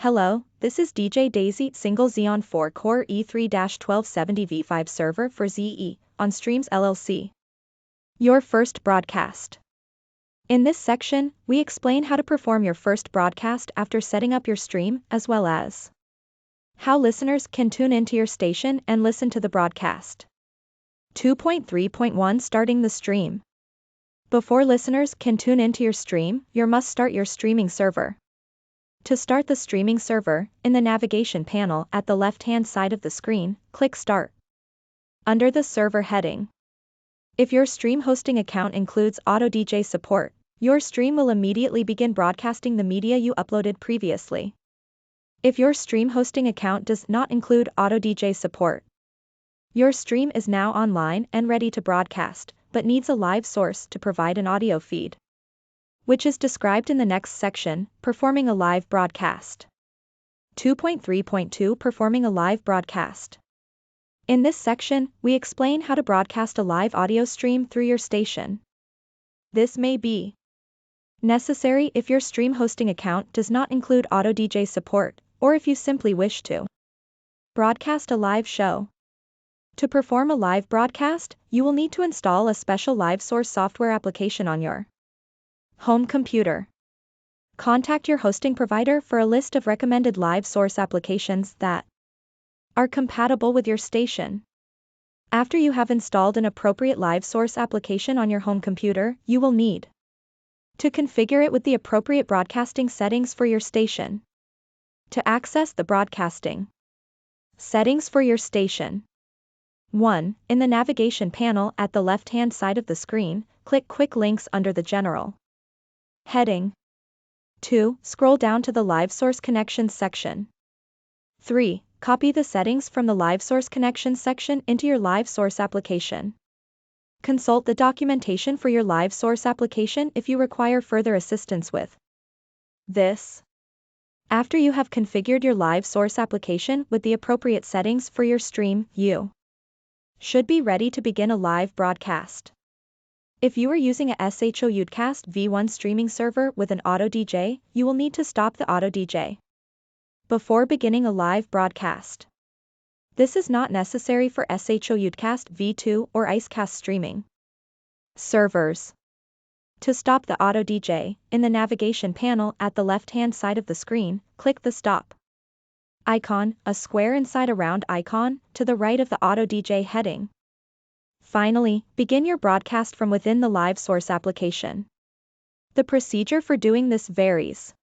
Hello, this is DJ Daisy single Xeon 4 Core E3-1270 V5 server for ZE on Streams LLC. Your first broadcast. In this section, we explain how to perform your first broadcast after setting up your stream, as well as how listeners can tune into your station and listen to the broadcast. 2.3.1 Starting the stream. Before listeners can tune into your stream, you must start your streaming server. To start the streaming server, in the navigation panel at the left-hand side of the screen, click Start. Under the server heading, if your stream hosting account includes Auto DJ support, your stream will immediately begin broadcasting the media you uploaded previously. If your stream hosting account does not include Auto DJ support, your stream is now online and ready to broadcast, but needs a live source to provide an audio feed, which is described in the next section, Performing a Live Broadcast. 2.3.2 Performing a Live Broadcast. In this section, we explain how to broadcast a live audio stream through your station. This may be necessary if your stream hosting account does not include Auto DJ support, or if you simply wish to broadcast a live show. To perform a live broadcast, you will need to install a special live source software application on your home computer. Contact your hosting provider for a list of recommended live source applications that are compatible with your station. After you have installed an appropriate live source application on your home computer, you will need to configure it with the appropriate broadcasting settings for your station. To access the broadcasting settings for your station, 1. In the navigation panel at the left-hand side of the screen, click Quick Links under the General heading. 2. Scroll down to the Live Source Connections section. 3. Copy the settings from the Live Source Connections section into your live source application. Consult the documentation for your live source application if you require further assistance with this. After you have configured your live source application with the appropriate settings for your stream, you should be ready to begin a live broadcast. If you are using a SHO Udcast V1 streaming server with an Auto DJ, you will need to stop the Auto DJ before beginning a live broadcast. This is not necessary for SHO Udcast V2 or Icecast streaming servers. To stop the Auto DJ, in the navigation panel at the left-hand side of the screen, click the Stop icon, a square inside a round icon, to the right of the Auto DJ heading. Finally, begin your broadcast from within the live source application. The procedure for doing this varies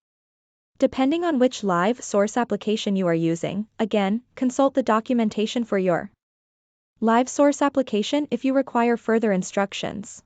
depending on which live source application you are using. Again, consult the documentation for your live source application if you require further instructions.